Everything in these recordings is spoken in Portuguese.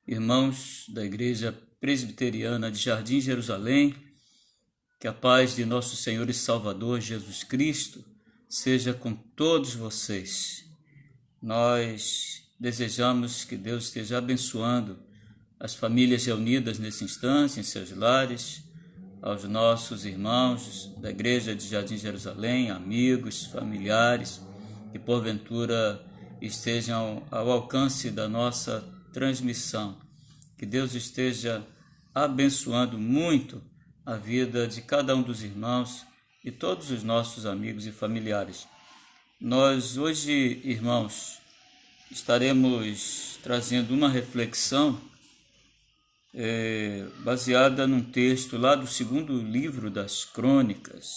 irmãos da Igreja Presbiteriana de Jardim Jerusalém, que a paz de nosso Senhor e Salvador Jesus Cristo seja com todos vocês. Nós desejamos que Deus esteja abençoando as famílias reunidas nesse instante, em seus lares, aos nossos irmãos da Igreja de Jardim Jerusalém, amigos, familiares, que porventura estejam ao alcance da nossa transmissão. Que Deus esteja abençoando muito a vida de cada um dos irmãos e todos os nossos amigos e familiares. Nós hoje, irmãos, estaremos trazendo uma reflexão baseada num texto lá do segundo livro das Crônicas,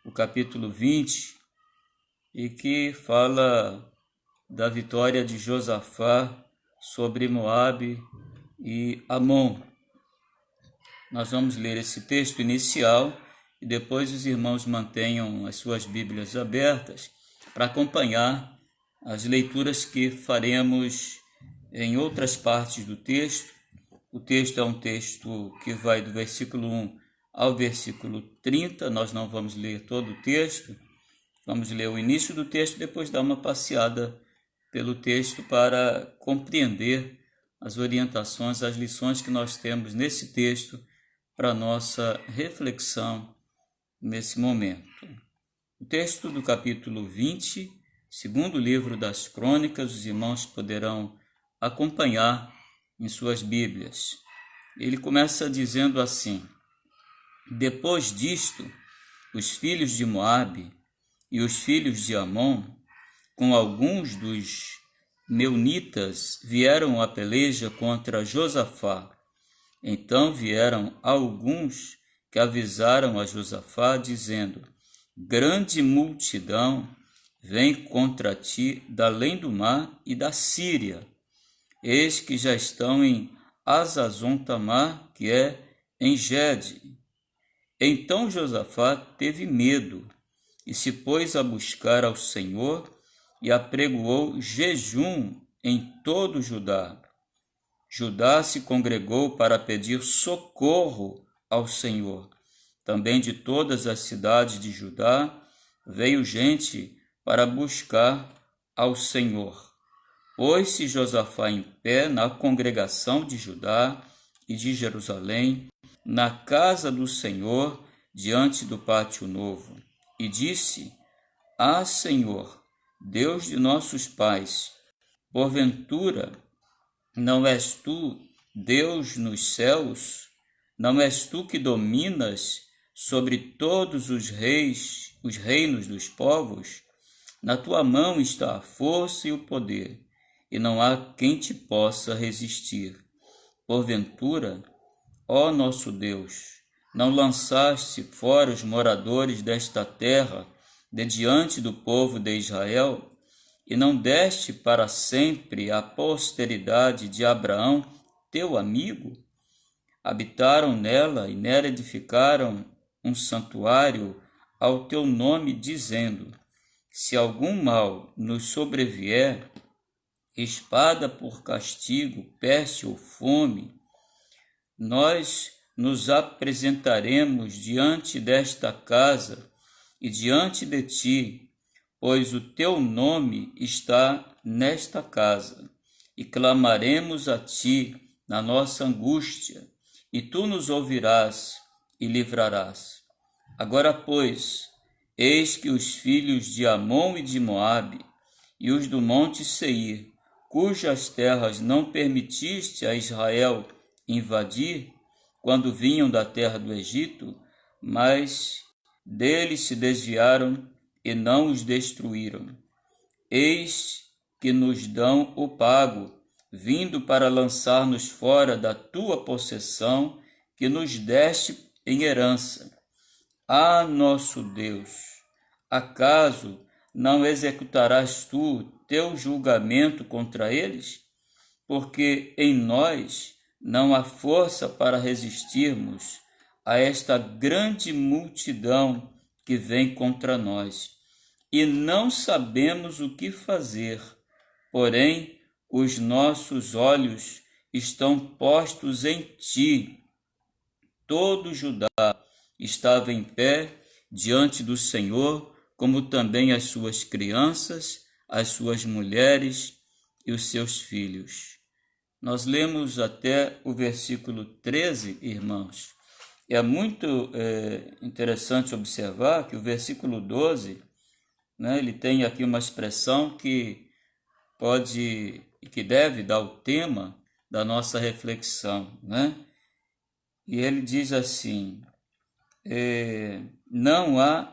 o capítulo 20, e que fala da vitória de Josafá sobre Moabe e Amon. Nós vamos ler esse texto inicial e depois os irmãos mantenham as suas Bíblias abertas para acompanhar as leituras que faremos em outras partes do texto. O texto é um texto que vai do versículo 1 ao versículo 30, nós não vamos ler todo o texto, vamos ler o início do texto e depois dar uma passeada pelo texto para compreender as orientações, as lições que nós temos nesse texto para a nossa reflexão nesse momento. O texto do capítulo 20, segundo livro das Crônicas, os irmãos poderão acompanhar em suas Bíblias. Ele começa dizendo assim: Depois disto, os filhos de Moabe e os filhos de Amon, com alguns dos meunitas, vieram à peleja contra Josafá. Então vieram alguns que avisaram a Josafá, dizendo: Grande multidão vem contra ti da além do mar e da Síria. Eis que já estão em Hazazon-Tamar, que é em Gede. Então Josafá teve medo e se pôs a buscar ao Senhor e apregoou jejum em todo Judá. Judá se congregou para pedir socorro ao Senhor. Também de todas as cidades de Judá veio gente para buscar ao Senhor. Pôs-se Josafá em pé na congregação de Judá e de Jerusalém, na casa do Senhor, diante do pátio novo, e disse: Ah, Senhor, Deus de nossos pais, porventura não és tu Deus nos céus? Não és tu que dominas sobre todos os reinos dos povos? Na tua mão está a força e o poder, e não há quem te possa resistir. Porventura, ó nosso Deus, não lançaste fora os moradores desta terra de diante do povo de Israel, e não deste para sempre a posteridade de Abraão, teu amigo? Habitaram nela e nela edificaram um santuário ao teu nome, dizendo: Se algum mal nos sobrevier, espada por castigo, peste ou fome, nós nos apresentaremos diante desta casa e diante de ti, pois o teu nome está nesta casa, e clamaremos a ti na nossa angústia, e tu nos ouvirás e livrarás. Agora, pois, eis que os filhos de Amon e de Moabe, e os do monte Seir, cujas terras não permitiste a Israel invadir, quando vinham da terra do Egito, mas deles se desviaram e não os destruíram. Eis que nos dão o pago, vindo para lançar-nos fora da tua possessão, que nos deste em herança. Ah, nosso Deus, acaso não executarás tu teu julgamento contra eles? Porque em nós não há força para resistirmos a esta grande multidão que vem contra nós, e não sabemos o que fazer. Porém, os nossos olhos estão postos em ti. Todo Judá estava em pé diante do Senhor, como também as suas crianças, as suas mulheres e os seus filhos. Nós lemos até o versículo 13, irmãos. É muito interessante observar que o versículo 12, né, ele tem aqui uma expressão que pode e que deve dar o tema da nossa reflexão, né? E ele diz assim: não há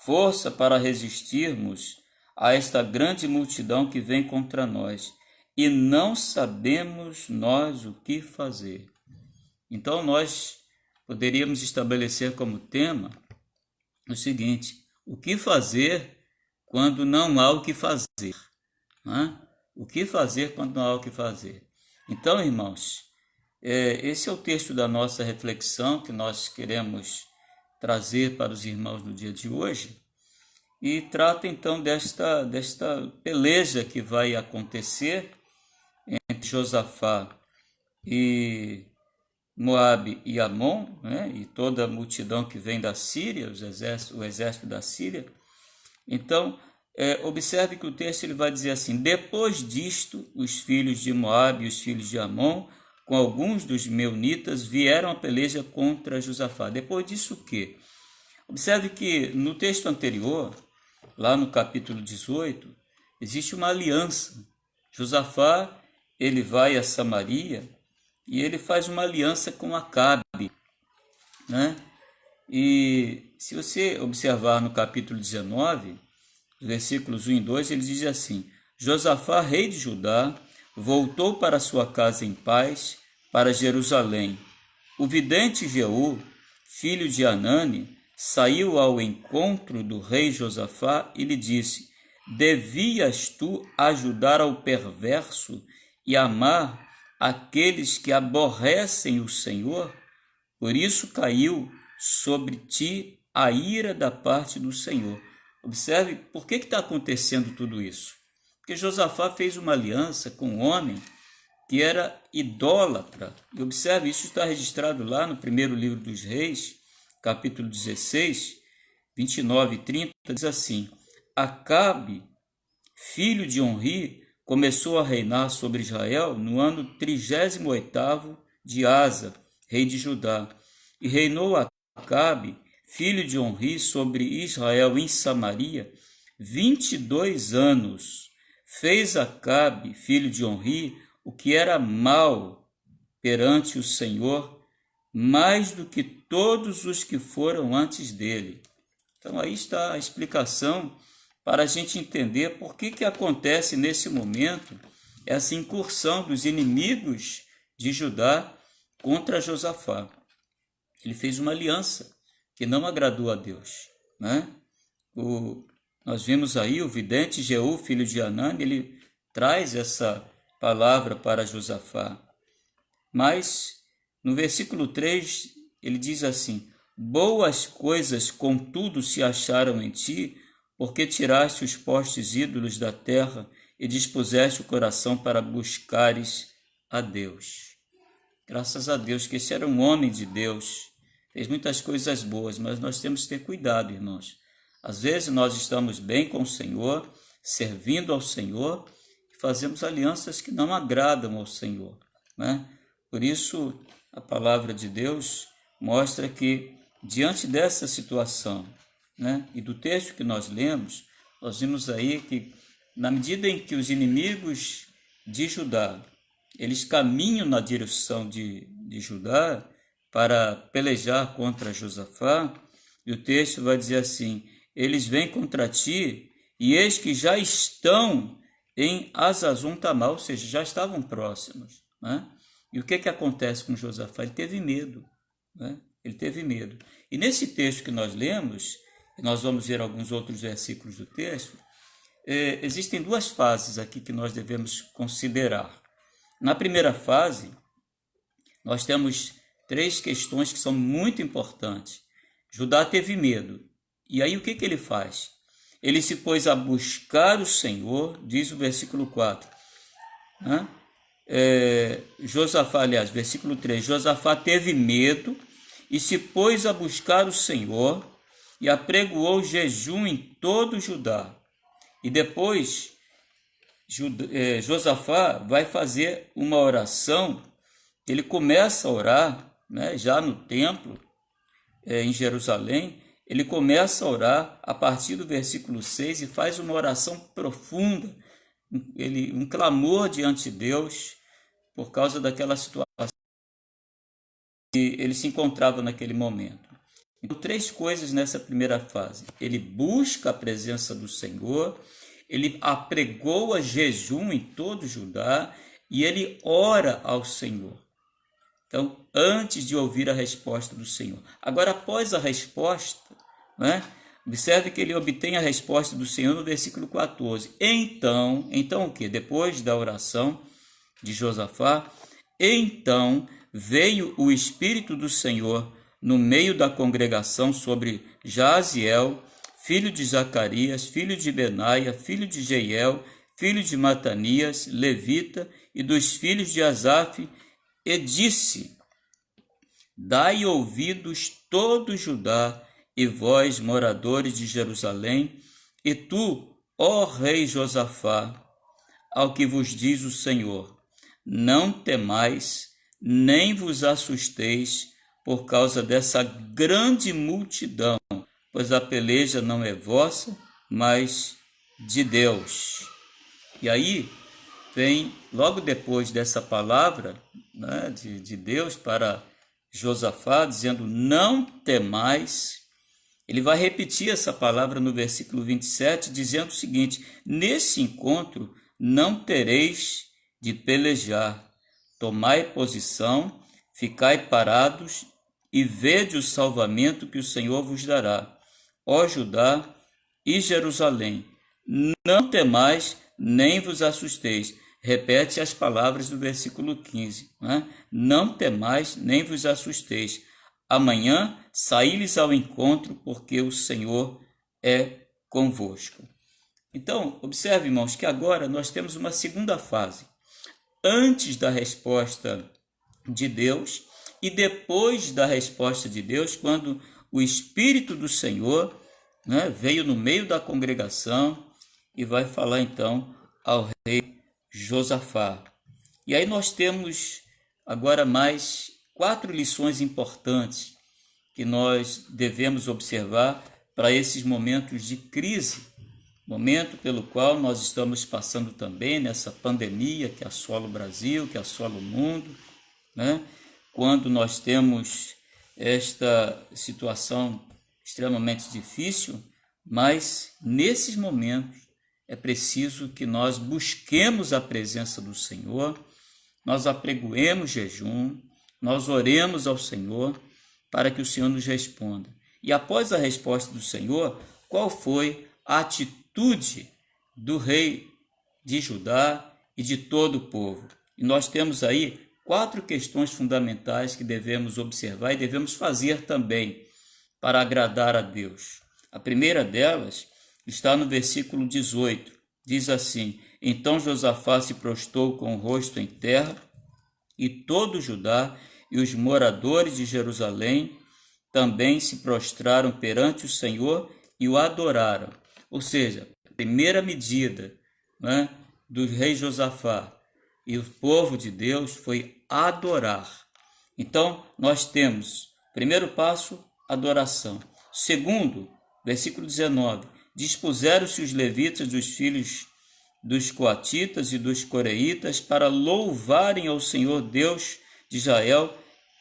força para resistirmos a esta grande multidão que vem contra nós, e não sabemos nós o que fazer. Então nós poderíamos estabelecer como tema o seguinte: o que fazer quando não há o que fazer? Né? O que fazer quando não há o que fazer? Então, irmãos, esse é o texto da nossa reflexão que nós queremos trazer para os irmãos no dia de hoje, e trata então desta peleja que vai acontecer entre Josafá e Moabe e Amon, né? E toda a multidão que vem da Síria, o exército da Síria. Então, observe que o texto ele vai dizer assim: depois disto, os filhos de Moabe e os filhos de Amon, com alguns dos meunitas, vieram a peleja contra Josafá. Depois disso o quê? Observe que no texto anterior, lá no capítulo 18, existe uma aliança. Josafá, ele vai a Samaria e ele faz uma aliança com Acabe, né? E se você observar no capítulo 19, versículos 1 e 2, ele diz assim: Josafá, rei de Judá, voltou para sua casa em paz, para Jerusalém. O vidente Jeú, filho de Anani, saiu ao encontro do rei Josafá e lhe disse: devias tu ajudar ao perverso e amar aqueles que aborrecem o Senhor? Por isso caiu sobre ti a ira da parte do Senhor. Observe por que está acontecendo tudo isso. Porque Josafá fez uma aliança com um homem que era idólatra. E observe, isso está registrado lá no primeiro livro dos Reis, capítulo 16, 29 e 30, diz assim: Acabe, filho de Onri, começou a reinar sobre Israel no ano 38º de Asa, rei de Judá. E reinou Acabe, filho de Onri, sobre Israel em Samaria 22 anos. Fez Acabe, filho de Onri, o que era mal perante o Senhor, mais do que todos os que foram antes dele. Então aí está a explicação para a gente entender por que acontece nesse momento essa incursão dos inimigos de Judá contra Josafá. Ele fez uma aliança que não agradou a Deus, né? Nós vimos aí o vidente Jeú, filho de Anani, ele traz essa palavra para Josafá. Mas no versículo 3 ele diz assim: boas coisas contudo se acharam em ti, porque tiraste os postes ídolos da terra e dispuseste o coração para buscares a Deus. Graças a Deus que esse era um homem de Deus, fez muitas coisas boas, mas nós temos que ter cuidado, irmãos. Às vezes nós estamos bem com o Senhor, servindo ao Senhor, e fazemos alianças que não agradam ao Senhor, né? Por isso, a palavra de Deus mostra que, diante dessa situação, né, e do texto que nós lemos, nós vimos aí que, na medida em que os inimigos de Judá, eles caminham na direção de Judá para pelejar contra Josafá, e o texto vai dizer assim: eles vêm contra ti, e eis que já estão em Hazazon Tamar, ou seja, já estavam próximos, né? E o que acontece com Josafá? Ele teve medo, né? Ele teve medo. E nesse texto que nós lemos, e nós vamos ver alguns outros versículos do texto, existem duas fases aqui que nós devemos considerar. Na primeira fase, nós temos três questões que são muito importantes. Judá teve medo. E aí o que ele faz? Ele se pôs a buscar o Senhor, diz o versículo 4, né? Josafá, aliás, versículo 3, Josafá teve medo e se pôs a buscar o Senhor e apregoou jejum em todo Judá. E depois Josafá vai fazer uma oração. Ele começa a orar, né, já no templo, em Jerusalém. Ele começa a orar a partir do versículo 6 e faz uma oração profunda, um clamor diante de Deus por causa daquela situação que ele se encontrava naquele momento. Então, 3 coisas nessa primeira fase. Ele busca a presença do Senhor, ele apregoa jejum em todo Judá e ele ora ao Senhor. Então, antes de ouvir a resposta do Senhor. Agora, após a resposta, né, observe que ele obtém a resposta do Senhor no versículo 14. Então o quê? Depois da oração de Josafá, então veio o Espírito do Senhor no meio da congregação sobre Jaziel, filho de Zacarias, filho de Benaia, filho de Jeiel, filho de Matanias, levita, e dos filhos de Asaf, e disse: Dai ouvidos todo Judá, e vós, moradores de Jerusalém, e tu, ó rei Josafá, ao que vos diz o Senhor: não temais, nem vos assusteis por causa dessa grande multidão, pois a peleja não é vossa, mas de Deus. E aí vem, logo depois dessa palavra, né, de Deus para Josafá, dizendo: não temais. Ele vai repetir essa palavra no versículo 27, dizendo o seguinte: nesse encontro não tereis de pelejar, tomai posição, ficai parados e vede o salvamento que o Senhor vos dará, ó Judá e Jerusalém. Não temais, nem vos assusteis. Repete as palavras do versículo 15. Né? Não temais, nem vos assusteis. Amanhã saí-lhes ao encontro, porque o Senhor é convosco. Então, observe, irmãos, que agora nós temos uma segunda fase. Antes da resposta de Deus e depois da resposta de Deus, quando o Espírito do Senhor, né, veio no meio da congregação e vai falar então ao rei Josafá. E aí nós temos agora mais 4 lições importantes que nós devemos observar para esses momentos de crise, momento pelo qual nós estamos passando também nessa pandemia que assola o Brasil, que assola o mundo, né? Quando nós temos esta situação extremamente difícil, mas nesses momentos é preciso que nós busquemos a presença do Senhor, nós apregoemos jejum, nós oremos ao Senhor para que o Senhor nos responda. E após a resposta do Senhor, qual foi a atitude do rei de Judá e de todo o povo? E nós temos aí 4 questões fundamentais que devemos observar e devemos fazer também para agradar a Deus. A primeira delas está no versículo 18. Diz assim: então Josafá se prostrou com o rosto em terra, e todo Judá e os moradores de Jerusalém também se prostraram perante o Senhor e o adoraram. Ou seja, a primeira medida, né, do rei Josafá e o povo de Deus foi adorar. Então, nós temos, primeiro passo, adoração. Segundo, versículo 19, dispuseram-se os levitas dos filhos dos coatitas e dos coreitas para louvarem ao Senhor Deus de Israel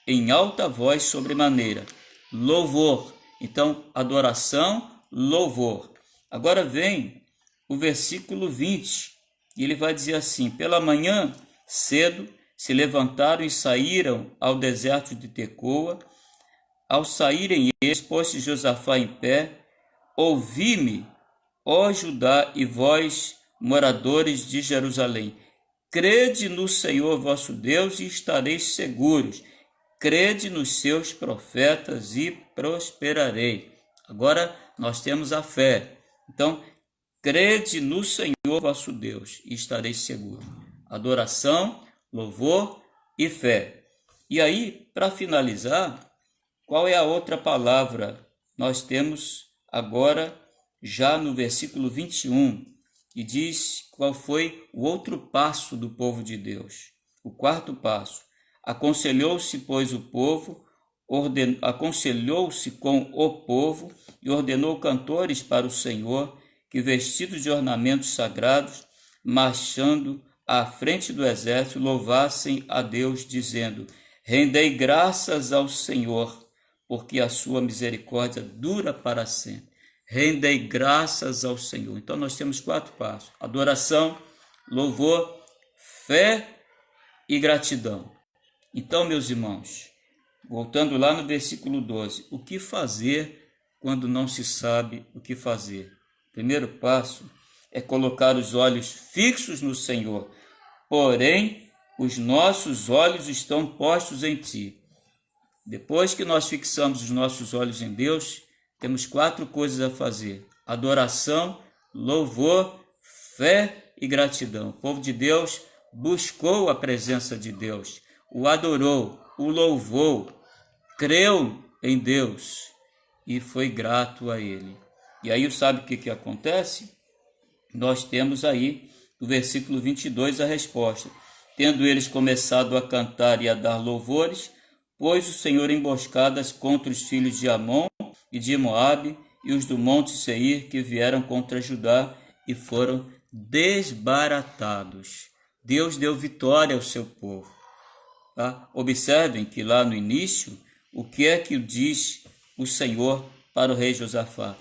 em alta voz sobremaneira. Louvor. Então, adoração, louvor. Agora vem o versículo 20, e ele vai dizer assim: pela manhã, cedo, se levantaram e saíram ao deserto de Tecoa. Ao saírem eles, pôs-se Josafá em pé: ouvi-me, ó Judá e vós, moradores de Jerusalém. Crede no Senhor vosso Deus e estareis seguros. Crede nos seus profetas e prosperarei. Agora nós temos a fé. Então, crede no Senhor vosso Deus e estareis seguros. Adoração, louvor, e fé. E aí, para finalizar, qual é a outra palavra? Nós temos agora, já no versículo 21, que diz qual foi o outro passo do povo de Deus. O quarto passo. Aconselhou-se, pois, o povo, aconselhou-se com o povo e ordenou cantores para o Senhor, que vestidos de ornamentos sagrados, marchando à frente do exército, louvassem a Deus, dizendo: rendei graças ao Senhor, porque a sua misericórdia dura para sempre. Rendei graças ao Senhor. Então nós temos 4 passos: adoração, louvor, fé e gratidão. Então, meus irmãos, voltando lá no versículo 12, o que fazer quando não se sabe o que fazer? Primeiro passo é colocar os olhos fixos no Senhor. Porém, os nossos olhos estão postos em ti. Depois que nós fixamos os nossos olhos em Deus, temos 4 coisas a fazer: adoração, louvor, fé e gratidão. O povo de Deus buscou a presença de Deus, o adorou, o louvou, creu em Deus e foi grato a Ele. E aí, sabe o que acontece? Nós temos aí, no versículo 22, a resposta. Tendo eles começado a cantar e a dar louvores, pôs o Senhor emboscadas contra os filhos de Amon e de Moabe e os do monte Seir, que vieram contra Judá e foram desbaratados. Deus deu vitória ao seu povo. Tá? Observem que lá no início, o que é que diz o Senhor para o rei Josafá?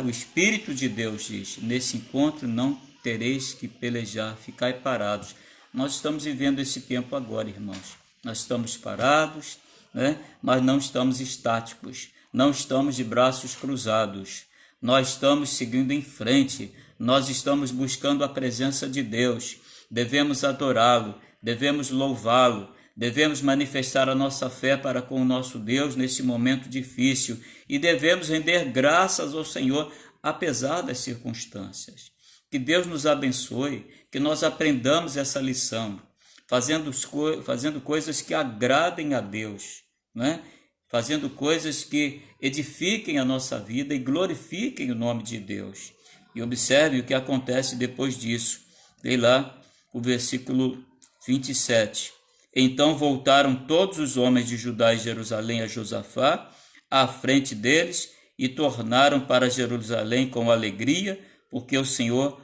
O Espírito de Deus diz: nesse encontro não tereis que pelejar, ficai parados. Nós estamos vivendo esse tempo agora, irmãos. Nós estamos parados, mas não estamos estáticos, não estamos de braços cruzados. Nós estamos seguindo em frente, nós estamos buscando a presença de Deus. Devemos adorá-lo, devemos louvá-lo, devemos manifestar a nossa fé para com o nosso Deus nesse momento difícil e devemos render graças ao Senhor apesar das circunstâncias. Que Deus nos abençoe, que nós aprendamos essa lição, fazendo coisas que agradem a Deus, fazendo coisas que edifiquem a nossa vida e glorifiquem o nome de Deus. E observe o que acontece depois disso. Leia lá o versículo 27. Então voltaram todos os homens de Judá e Jerusalém a Josafá, à frente deles, e tornaram para Jerusalém com alegria, porque o Senhor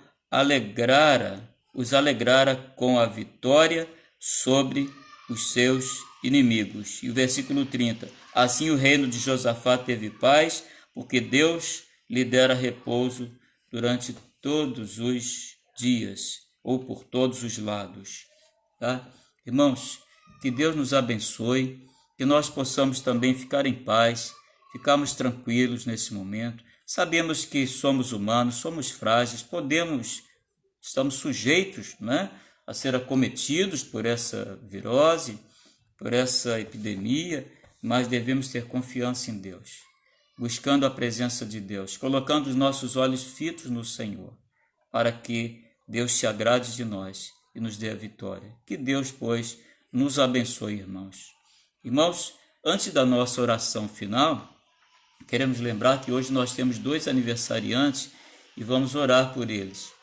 os alegrara com a vitória sobre os seus inimigos. E o versículo 30. Assim o reino de Josafá teve paz, porque Deus lhe dera repouso durante todos os dias, ou por todos os lados. Tá? Irmãos, que Deus nos abençoe, que nós possamos também ficar em paz, ficarmos tranquilos nesse momento. Sabemos que somos humanos, somos frágeis, estamos sujeitos a ser acometidos por essa virose, por essa epidemia, mas devemos ter confiança em Deus, buscando a presença de Deus, colocando os nossos olhos fitos no Senhor, para que Deus se agrade de nós e nos dê a vitória. Que Deus, pois, nos abençoe, irmãos. Irmãos, antes da nossa oração final, queremos lembrar que hoje nós temos 2 aniversariantes e vamos orar por eles.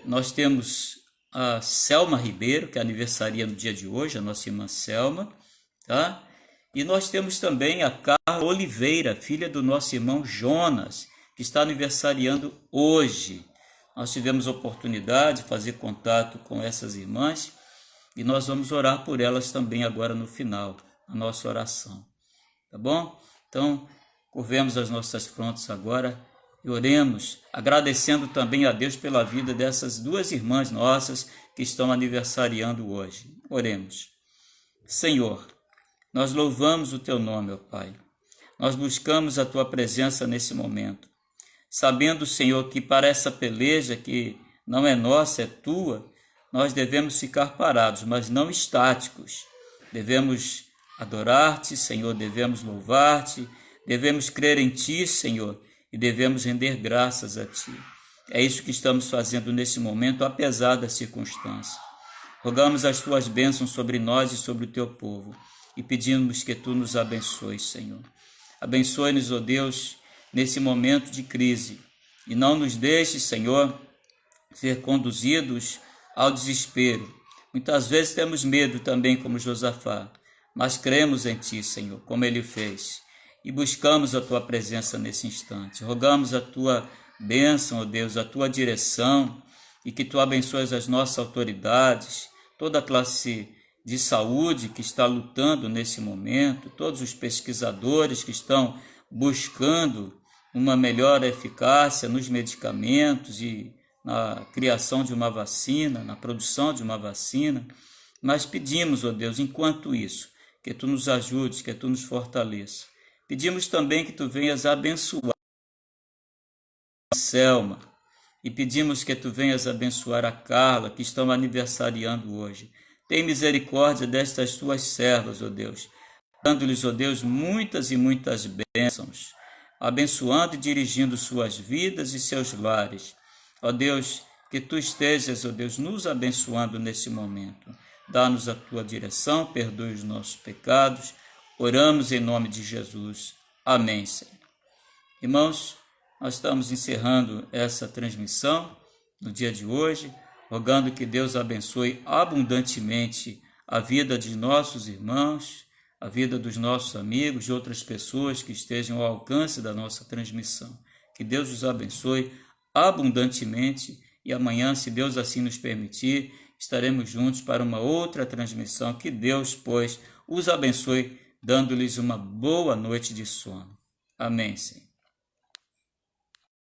Nós temos a Selma Ribeiro, que aniversaria no dia de hoje, a nossa irmã Selma, tá? E nós temos também a Carla Oliveira, filha do nosso irmão Jonas, que está aniversariando hoje. Nós tivemos a oportunidade de fazer contato com essas irmãs e nós vamos orar por elas também agora no final, a nossa oração. Tá bom? Então, curvemos as nossas frontes agora e oremos, agradecendo também a Deus pela vida dessas 2 irmãs nossas que estão aniversariando hoje. Oremos. Senhor, nós louvamos o Teu nome, ó Pai. Nós buscamos a Tua presença nesse momento, sabendo, Senhor, que para essa peleja que não é nossa, é Tua, nós devemos ficar parados, mas não estáticos. Devemos adorar-te, Senhor, devemos louvar-te, devemos crer em Ti, Senhor, e devemos render graças a Ti. É isso que estamos fazendo nesse momento, apesar das circunstâncias. Rogamos as tuas bênçãos sobre nós e sobre o teu povo e pedimos que tu nos abençoes, Senhor. Abençoe-nos, ó Deus, nesse momento de crise e não nos deixes, Senhor, ser conduzidos ao desespero. Muitas vezes temos medo também, como Josafá, mas cremos em ti, Senhor, como ele fez, e buscamos a tua presença nesse instante. Rogamos a tua bênção, ó Deus, a tua direção, e que tu abençoes as nossas autoridades, toda a classe de saúde que está lutando nesse momento, todos os pesquisadores que estão buscando uma melhor eficácia nos medicamentos e na criação de uma vacina, na produção de uma vacina. Mas pedimos, ó Deus, enquanto isso, que tu nos ajudes, que tu nos fortaleça. Pedimos também que tu venhas abençoar a Selma, e pedimos que tu venhas abençoar a Carla, que estão aniversariando hoje. Tem misericórdia destas tuas servas, ó Deus, dando-lhes, ó Deus, muitas e muitas bênçãos, abençoando e dirigindo suas vidas e seus lares. Ó Deus, que tu estejas, ó Deus, nos abençoando nesse momento. Dá-nos a tua direção, perdoe os nossos pecados. Oramos em nome de Jesus. Amém, Senhor. Irmãos, nós estamos encerrando essa transmissão no dia de hoje, rogando que Deus abençoe abundantemente a vida de nossos irmãos, a vida dos nossos amigos, de outras pessoas que estejam ao alcance da nossa transmissão. Que Deus os abençoe abundantemente e amanhã, se Deus assim nos permitir, estaremos juntos para uma outra transmissão. Que Deus, pois, os abençoe, dando-lhes uma boa noite de sono. Amém, Senhor.